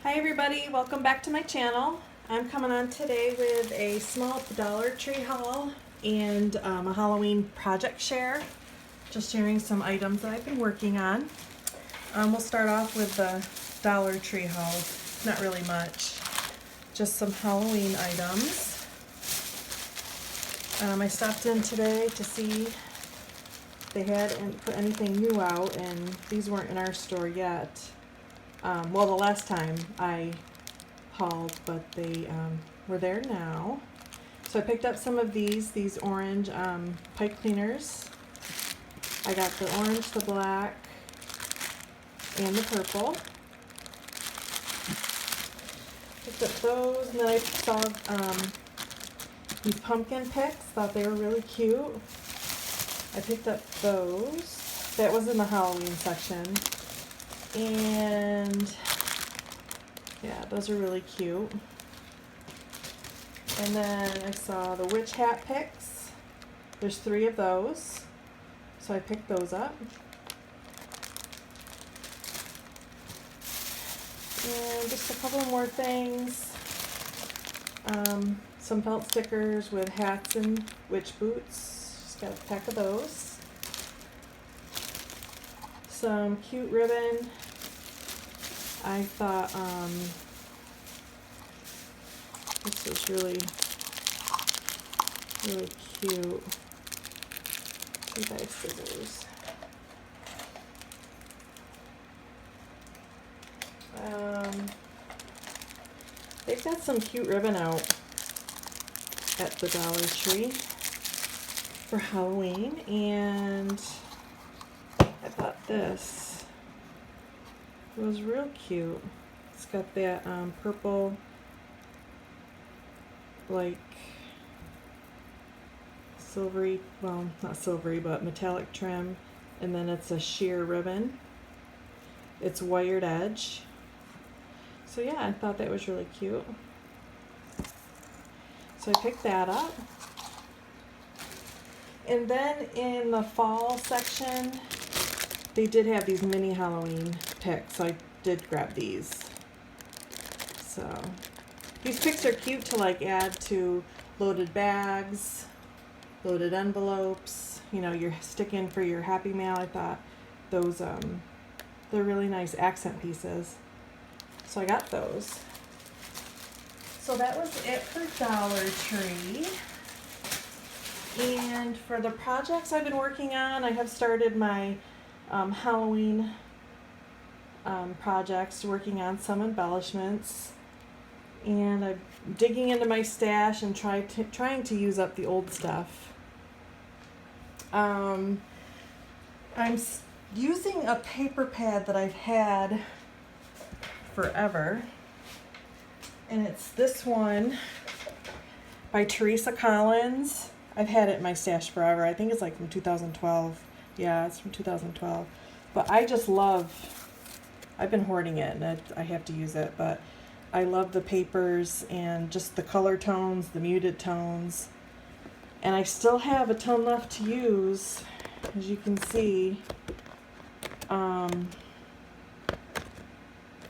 Hi everybody, welcome back to my channel. I'm coming on today with a small Dollar Tree haul and a Halloween project share. Just sharing some items that I've been working on. We'll start off with the Dollar Tree haul. Not really much, just some Halloween items. I stopped in today to see if they hadn't put anything new out, and these weren't in our store yet. Well, the last time I hauled, but they were there now. So I picked up some of these orange pipe cleaners. I got the orange, the black, and the purple. Picked up those, and then I saw these pumpkin picks. Thought they were really cute. I picked up those. That was in the Halloween section. And yeah, those are really cute. And then I saw the witch hat picks. There's 3 of those, so I picked those up. And just a couple more things. Some felt stickers with hats and witch boots. Just got a pack of those. Some cute ribbon. I thought this was really cute. 2x scissors. They've got some cute ribbon out at the Dollar Tree for Halloween, and I thought this was real cute. It's got that purple, like silvery, well, not silvery, but metallic trim, and then it's a sheer ribbon. It's wired edge. So yeah, I thought that was really cute. So I picked that up. And then in the fall section, they did have these mini Halloween picks, so I did grab these. So these picks are cute to like add to loaded bags, loaded envelopes. You know, you're sticking for your Happy Mail. I thought those they're really nice accent pieces. So I got those. So that was it for Dollar Tree. And for the projects I've been working on, I have started my Halloween projects, working on some embellishments, and I'm digging into my stash and trying to use up the old stuff. I'm using a paper pad that I've had forever, and it's this one by Teresa Collins. I've had it in my stash forever. I think it's like from 2012. Yeah, it's from 2012. But I just love, I've been hoarding it, and I have to use it, but I love the papers and just the color tones, the muted tones. And I still have a ton left to use, as you can see.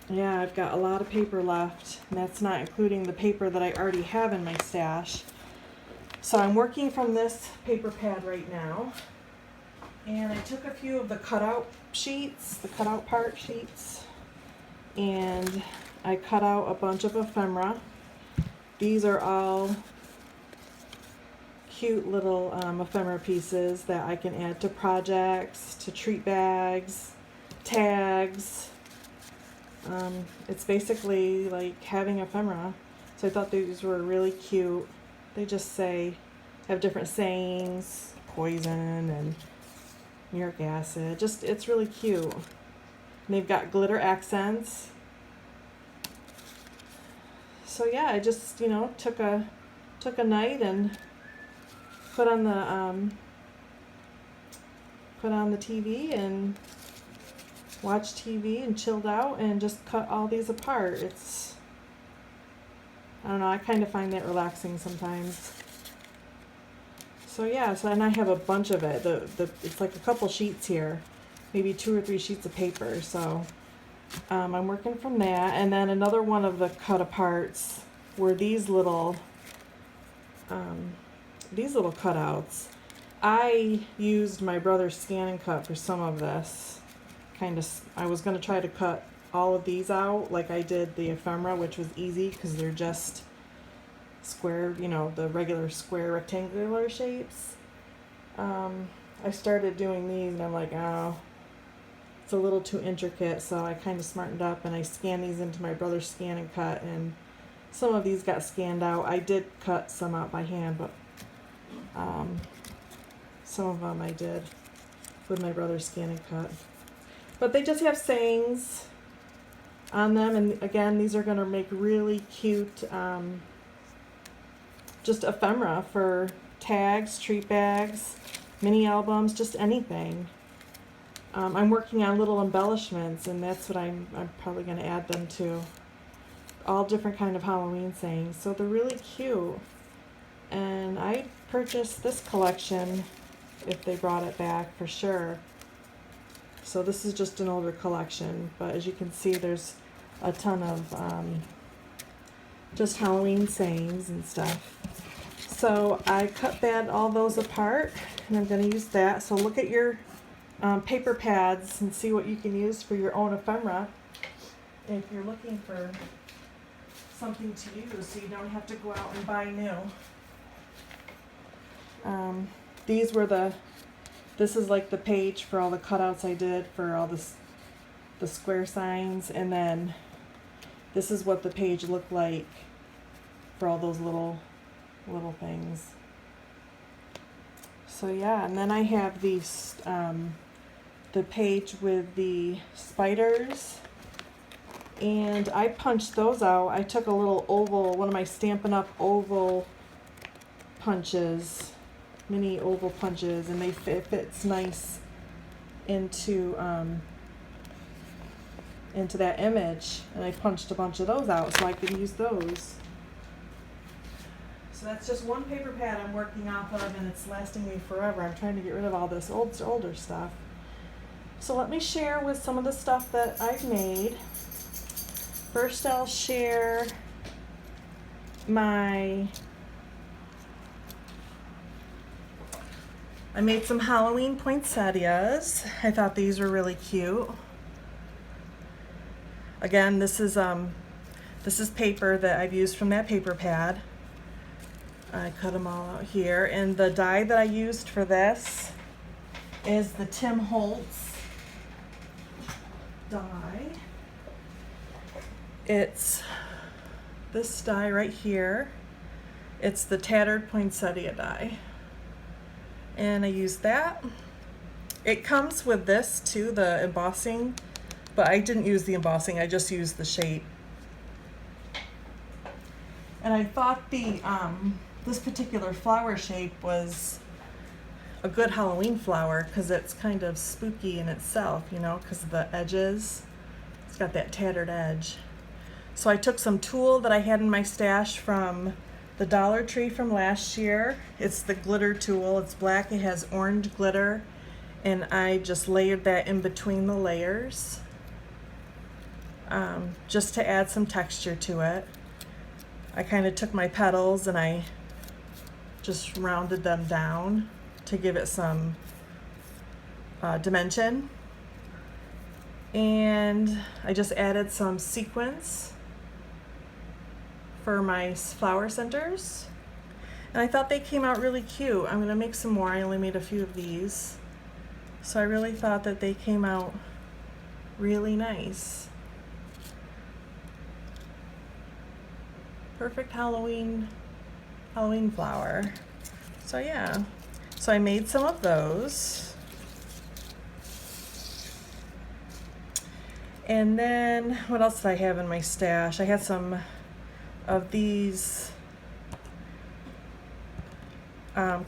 Yeah, I've got a lot of paper left, and that's not including the paper that I already have in my stash. So I'm working from this paper pad right now. And I took a few of the cutout sheets, the cutout part sheets, and I cut out a bunch of ephemera. These are all cute little ephemera pieces that I can add to projects, to treat bags, tags. It's basically like having ephemera. So I thought these were really cute. They just have different sayings, poison and uric acid. Just, it's really cute. And they've got glitter accents. So yeah, I just, you know, took a night and put on the TV and watched TV and chilled out and just cut all these apart. It's, I don't know, I kind of find that relaxing sometimes. So yeah, and I have a bunch of it. It's like a couple sheets here, maybe 2 or 3 sheets of paper. So I'm working from that. And then another one of the cut aparts were these little cutouts. I used my brother's scan and cut for some of this. I was going to try to cut all of these out like I did the ephemera, which was easy because they're just square, you know, the regular square rectangular shapes. I started doing these and I'm like, oh, it's a little too intricate, so I kind of smartened up and I scanned these into my brother's scan and cut, and some of these got scanned out. I did cut some out by hand, but some of them I did with my brother's scan and cut. But they just have sayings on them, and again, these are going to make really cute just ephemera for tags, treat bags, mini albums, just anything. I'm working on little embellishments, and that's what I'm probably going to add them to. All different kind of Halloween sayings. So they're really cute. And I purchased this collection if they brought it back for sure. So this is just an older collection, but as you can see, there's a ton of just Halloween sayings and stuff. So I cut all those apart, and I'm going to use that. So look at your paper pads and see what you can use for your own ephemera if you're looking for something to use, so you don't have to go out and buy new. These were this is like the page for all the cutouts I did for all the square signs, and then this is what the page looked like for all those little things. So yeah, and then I have these the page with the spiders, and I punched those out. I took a little oval, one of my Stampin' Up! Oval punches, mini oval punches, and it fits nice into that image, and I punched a bunch of those out so I could use those. So that's just one paper pad I'm working off of, and it's lasting me forever. I'm trying to get rid of all this older stuff. So let me share with some of the stuff that I've made. First I'll share I made some Halloween poinsettias. I thought these were really cute. Again, this is paper that I've used from that paper pad. I cut them all out here, and the die that I used for this is the Tim Holtz die. It's this die right here. It's the tattered poinsettia die, and I used that. It comes with this too, the embossing, but I didn't use the embossing, I just used the shape. And I thought this particular flower shape was a good Halloween flower because it's kind of spooky in itself, you know, because of the edges. It's got that tattered edge. So I took some tulle that I had in my stash from the Dollar Tree from last year. It's the glitter tulle. It's black, it has orange glitter, and I just layered that in between the layers just to add some texture to it. I kind of took my petals and I just rounded them down to give it some dimension. And I just added some sequins for my flower centers. And I thought they came out really cute. I'm gonna make some more. I only made a few of these. So I really thought that they came out really nice. Perfect Halloween flower. So yeah, so I made some of those. And then what else did I have in my stash? I had some of these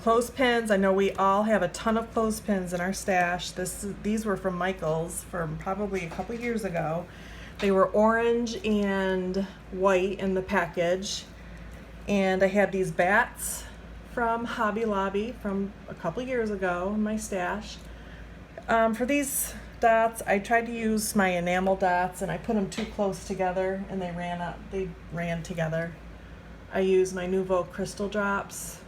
clothespins. I know we all have a ton of clothespins in our stash. These were from Michael's from probably a couple years ago. They were orange and white in the package. And I had these bats from Hobby Lobby from a couple years ago in my stash. For these dots. I tried to use my enamel dots and I put them too close together and they ran together. I used my Nouveau crystal drops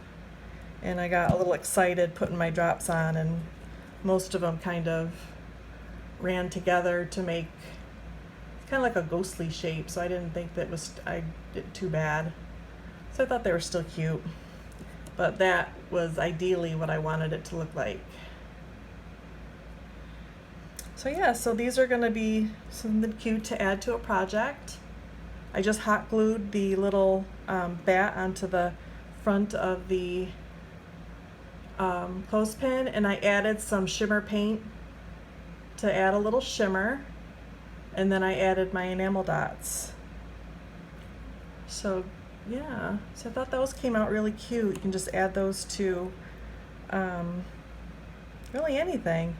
and I got a little excited putting my drops on, and most of them kind of ran together to make kind of like a ghostly shape, so I didn't think that I did too bad. So I thought they were still cute, but that was ideally what I wanted it to look like. So yeah, so these are going to be something cute to add to a project. I just hot glued the little bat onto the front of the clothespin, and I added some shimmer paint to add a little shimmer, and then I added my enamel dots. So yeah, so I thought those came out really cute. You can just add those to really anything.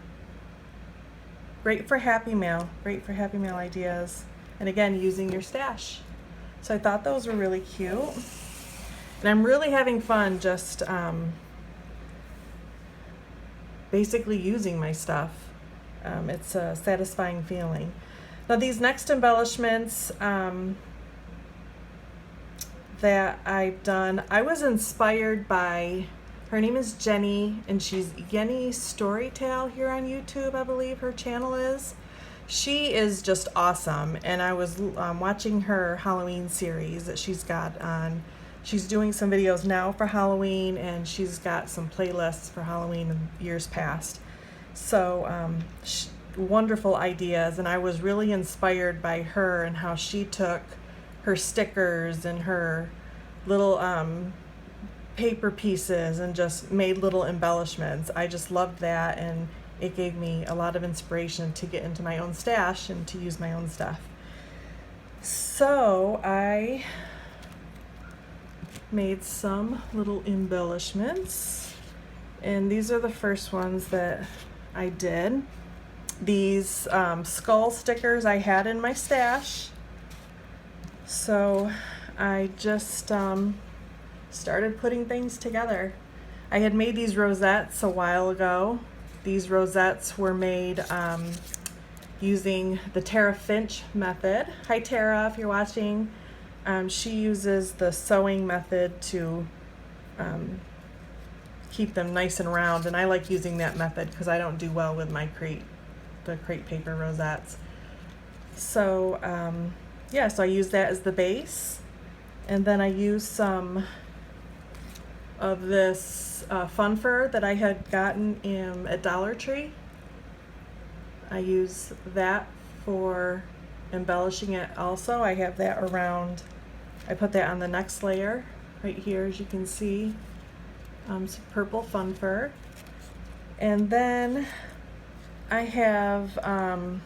Great for Happy Mail, ideas. And again, using your stash. So I thought those were really cute. And I'm really having fun just basically using my stuff. It's a satisfying feeling. Now these next embellishments that I've done, I was inspired by, her name is Jenny, and she's Yenny Storytale here on YouTube, I believe her channel is. She is just awesome, and I was watching her Halloween series that she's got on. She's doing some videos now for Halloween, and she's got some playlists for Halloween in years past. So wonderful ideas, and I was really inspired by her and how she took her stickers and her little paper pieces and just made little embellishments. I just loved that, and it gave me a lot of inspiration to get into my own stash and to use my own stuff. So I made some little embellishments, and these are the first ones that I did. These skull stickers I had in my stash, so I just started putting things together. I had made these rosettes a while ago. These rosettes were made using the Tara Finch method. Hi Tara, if you're watching. She uses the sewing method to keep them nice and round, and I like using that method because I don't do well with my the crepe paper rosettes. So yeah, so I use that as the base, and then I use some of this fun fur that I had gotten at Dollar Tree. I use that for embellishing it also. I have that around, I put that on the next layer right here, as you can see, some purple fun fur. And then I have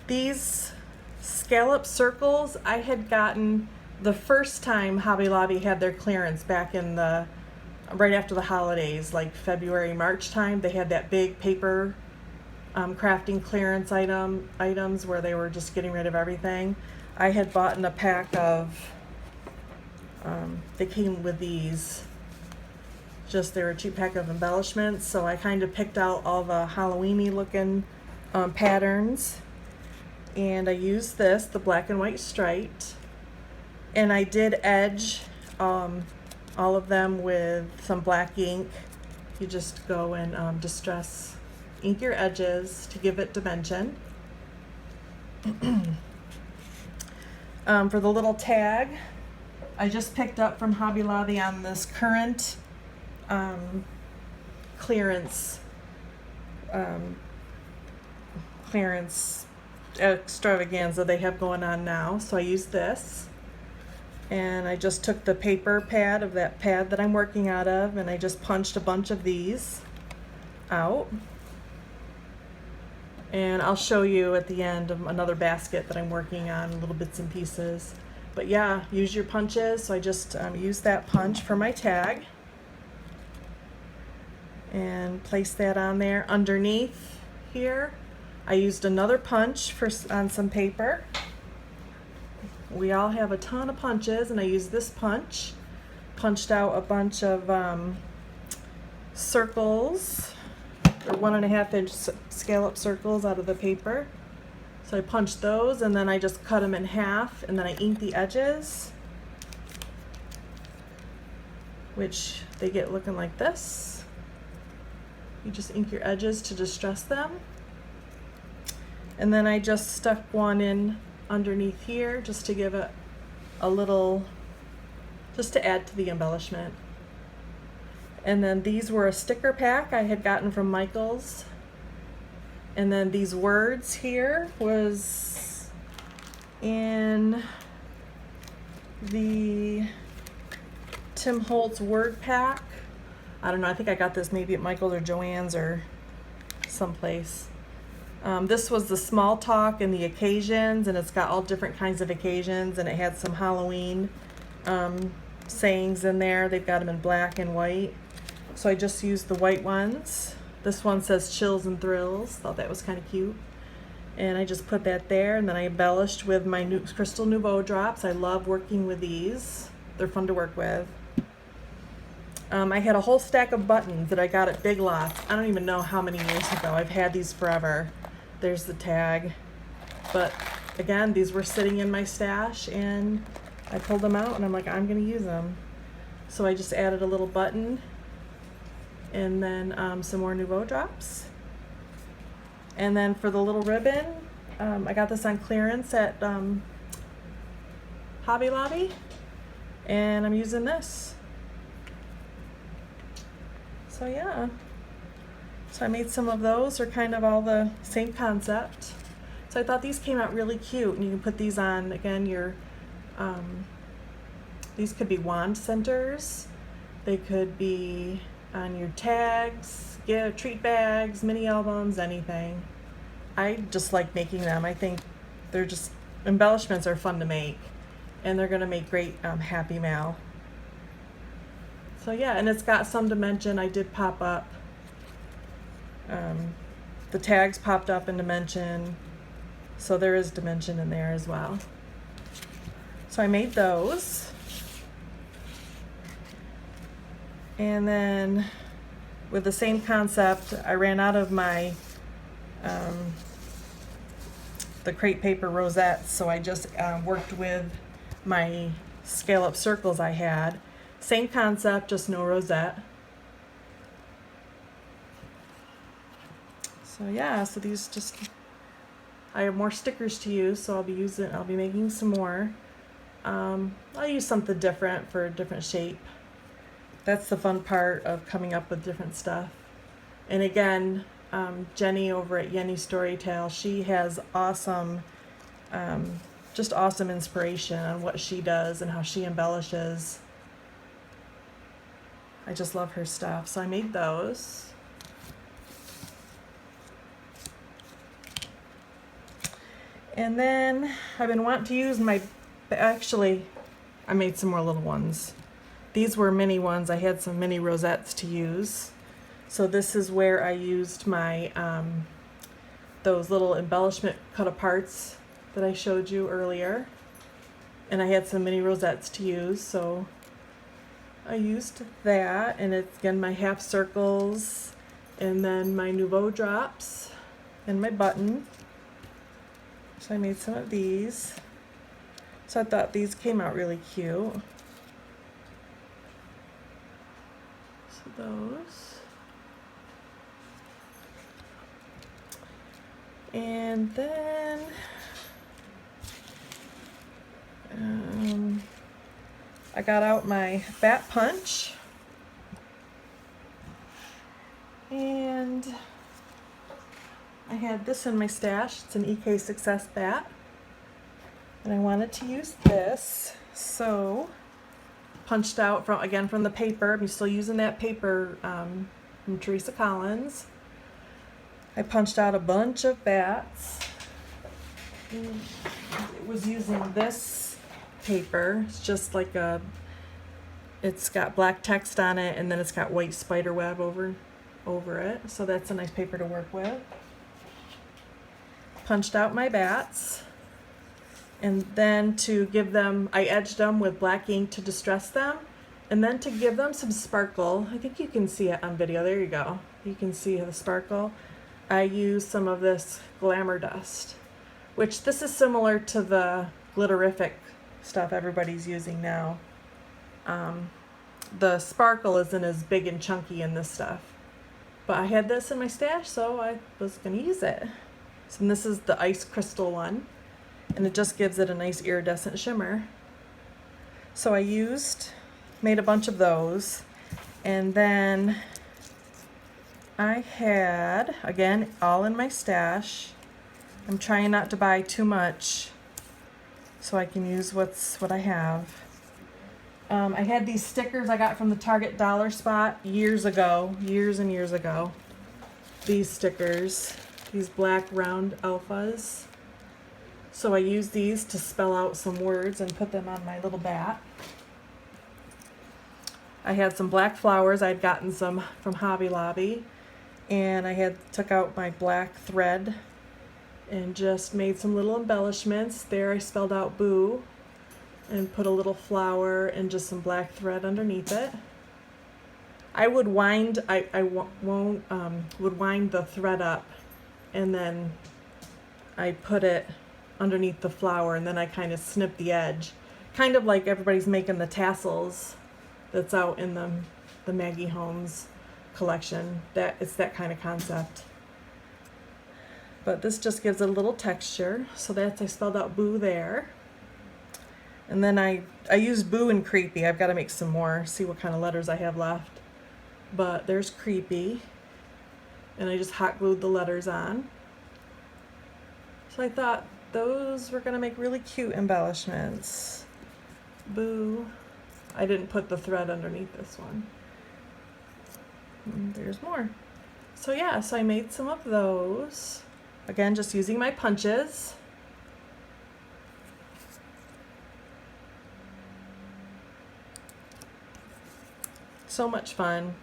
these scallop circles I had gotten the first time Hobby Lobby had their clearance back in right after the holidays, like February, March time. They had that big paper crafting clearance items where they were just getting rid of everything. I had bought in a pack of, they came with these, they were a cheap pack of embellishments, so I kind of picked out all the Halloween-y looking patterns, and I used the black and white striped, and I did edge all of them with some black ink. You just go and distress ink your edges to give it dimension. For the little tag, I just picked up from Hobby Lobby on this current clearance extravaganza they have going on now. So I used this, and I just took the paper pad of that pad that I'm working out of, and I just punched a bunch of these out. And I'll show you at the end of another basket that I'm working on, little bits and pieces. But yeah, use your punches. So I just used that punch for my tag and place that on there. Underneath here, I used another punch on some paper. We all have a ton of punches, and I used this punch, punched out a bunch of circles or 1.5 inch scallop circles out of the paper. So I punched those and then I just cut them in half and then I inked the edges, which they get looking like this. You just ink your edges to distress them. And then I just stuck one in underneath here just to give it a little, just to add to the embellishment. And then these were a sticker pack I had gotten from Michael's. And then these words here was in the Tim Holtz word pack. I don't know, I think I got this maybe at Michael's or Joann's or someplace. This was the small talk and the occasions, and it's got all different kinds of occasions, and it had some Halloween sayings in there. They've got them in black and white. So I just used the white ones. This one says chills and thrills. Thought that was kind of cute. And I just put that there, and then I embellished with my new Crystal Nouveau drops. I love working with these. They're fun to work with. I had a whole stack of buttons that I got at Big Lots. I don't even know how many years ago. I've had these forever. There's the tag. But again, these were sitting in my stash, and I pulled them out, and I'm like, I'm going to use them. So I just added a little button, and then some more Nouveau drops. And then for the little ribbon, I got this on clearance at Hobby Lobby, and I'm using this. So yeah, so I made some of those. They're kind of all the same concept. So I thought these came out really cute, and you can put these on, again, your, these could be wand centers. They could be on your tags, treat bags, mini albums, anything. I just like making them. I think they're just, embellishments are fun to make, and they're gonna make great happy mail. So yeah, and it's got some dimension. I did pop up, the tags popped up in dimension, so there is dimension in there as well. So I made those. And then with the same concept, I ran out of my the crepe paper rosettes, so I just worked with my scallop circles I had. Same concept, just no rosette. So yeah, so these just, I have more stickers to use, so I'll be making some more. I'll use something different for a different shape. That's the fun part of coming up with different stuff. And again, Jenny over at Yenny Storytale, she has awesome, just awesome inspiration on what she does and how she embellishes. I just love her stuff. So I made those. And then I've been wanting to use my, actually, I made some more little ones. These were mini ones. I had some mini rosettes to use. So this is where I used my, those little embellishment cut aparts that I showed you earlier. And I had some mini rosettes to use, so I used that. And it's, again, my half circles, and then my Nouveau drops, and my button. So I made some of these. So I thought these came out really cute. So those. And then I got out my bat punch, and I had this in my stash. It's an EK Success bat, and I wanted to use this, so punched out from the paper. I'm still using that paper from Teresa Collins. I punched out a bunch of bats. It was using this paper. It's just like it's got black text on it, and then it's got white spider web over it. So that's a nice paper to work with. Punched out my bats, and then to give them, I edged them with black ink to distress them, and then to give them some sparkle. I think you can see it on video. There you go. you can see the sparkle. I use some of this glamour dust, which this is similar to the glitterific stuff everybody's using now. The sparkle isn't as big and chunky in this stuff, but I had this in my stash, so I was gonna use it. So this is the ice crystal one, and it just gives it a nice iridescent shimmer. So I made a bunch of those, and then I had, again, all in my stash. I'm trying not to buy too much so I can use what I have. I had these stickers I got from the Target dollar spot years and years ago. These stickers, these black round alphas. So I used these to spell out some words and put them on my little bat. I had some black flowers. I'd gotten some from Hobby Lobby, and I took out my black thread and just made some little embellishments. There I spelled out boo and put a little flower and just some black thread underneath it. I would wind would wind the thread up, and then I put it underneath the flower, and then I kind of snip the edge, kind of like everybody's making the tassels that's out in the Maggie Holmes collection. It's that kind of concept. But this just gives it a little texture. So I spelled out boo there. And then I used boo and creepy. I've got to make some more, see what kind of letters I have left. But there's creepy. And I just hot glued the letters on. So I thought those were going to make really cute embellishments. Boo. I didn't put the thread underneath this one. And there's more. So yeah, so I made some of those. Again, just using my punches. So much fun.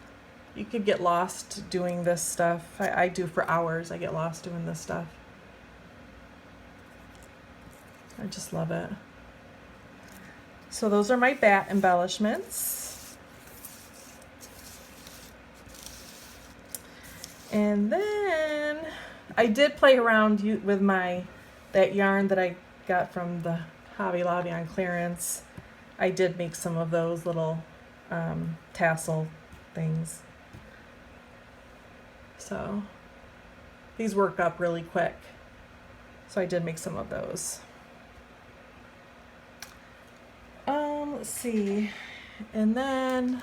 You could get lost doing this stuff. I do for hours. I get lost doing this stuff. I just love it. So those are my bat embellishments. And then I did play around with that yarn that I got from the Hobby Lobby on clearance. I did make some of those little tassel things. So these work up really quick. So I did make some of those. Let's see. And then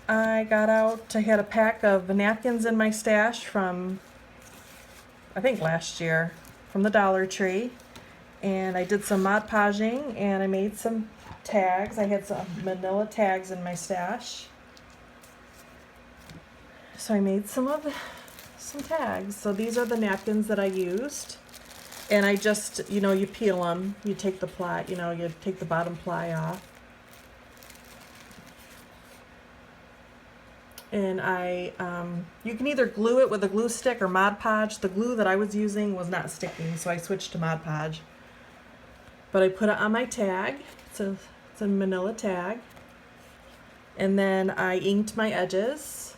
I had a pack of napkins in my stash from, I think last year, from the Dollar Tree. And I did some Mod Podging, and I made some tags. I had some manila tags in my stash. So I made some tags. So these are the napkins that I used. And I just, you peel them. You take the ply, you take the bottom ply off. And you can either glue it with a glue stick or Mod Podge. The glue that I was using was not sticking, so I switched to Mod Podge. But I put it on my tag. It's a manila tag. And then I inked my edges.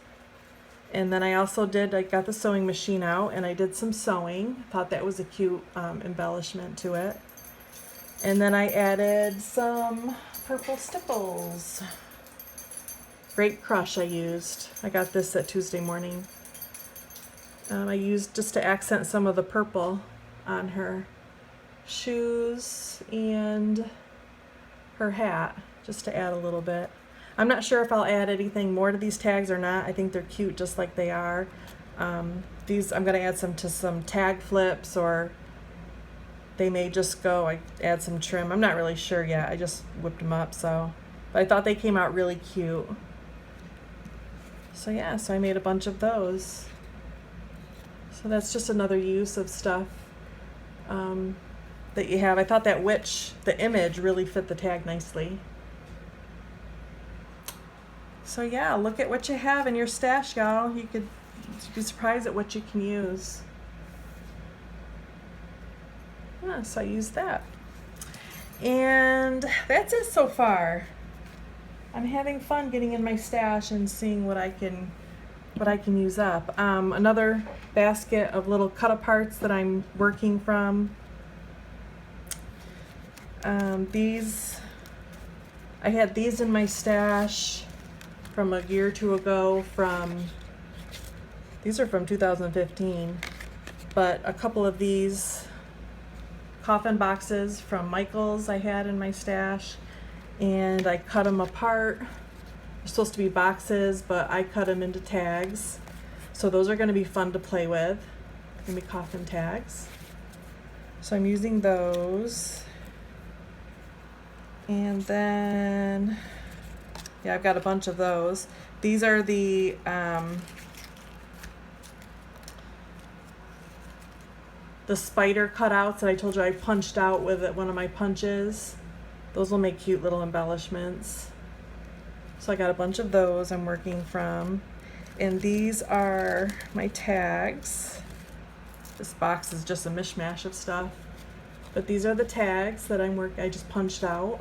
And then I got the sewing machine out, and I did some sewing. Thought that was a cute embellishment to it. And then I added some purple stipples. Great Crush I used. I got this at Tuesday morning. I used just to accent some of the purple on her shoes and her hat, just to add a little bit. I'm not sure if I'll add anything more to these tags or not. I think they're cute just like they are. These I'm going to add some to some tag flips, or they may just I add some trim. I'm not really sure yet. I just whipped them up, but I thought they came out really cute. So yeah, so I made a bunch of those. So that's just another use of stuff that you have. I thought the image really fit the tag nicely. So yeah, look at what you have in your stash, y'all. You'd be surprised at what you can use. Yeah, so I used that. And that's it so far. I'm having fun getting in my stash and seeing what I can use up. Another basket of little cut-aparts that I'm working from. These, I had these in my stash from a year or two ago. These are from 2015, but a couple of these coffin boxes from Michael's I had in my stash, and I cut them apart. They're supposed to be boxes, but I cut them into tags. So those are going to be fun to play with. Going to be coffin tags. So I'm using those. And then, yeah, I've got a bunch of those. These are the spider cutouts that I told you I punched out with one of my punches. Those will make cute little embellishments. So I got a bunch of those I'm working from. And these are my tags. This box is just a mishmash of stuff. But these are the tags that I just punched out.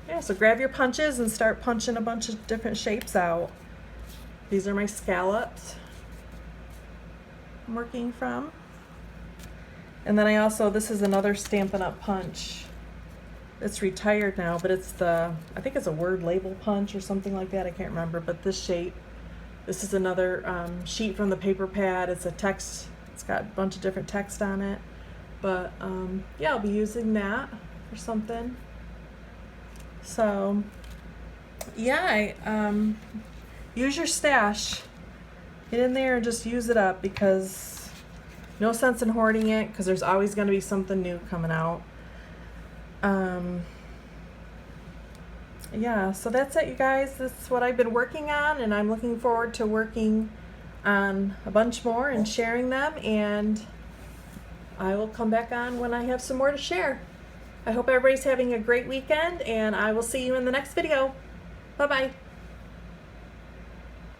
Yeah, so grab your punches and start punching a bunch of different shapes out. These are my scallops I'm working from. And then this is another Stampin' Up! Punch. It's retired now, but I think it's a word label punch or something like that. I can't remember, but this shape. This is another sheet from the paper pad. It's a text. It's got a bunch of different text on it. But yeah, I'll be using that for something. So yeah, use your stash. Get in there and just use it up, because no sense in hoarding it, because there's always going to be something new coming out. Yeah, so that's it, you guys. That's what I've been working on, and I'm looking forward to working on a bunch more and sharing them, and I will come back on when I have some more to share. I hope everybody's having a great weekend, and I will see you in the next video. Bye-bye.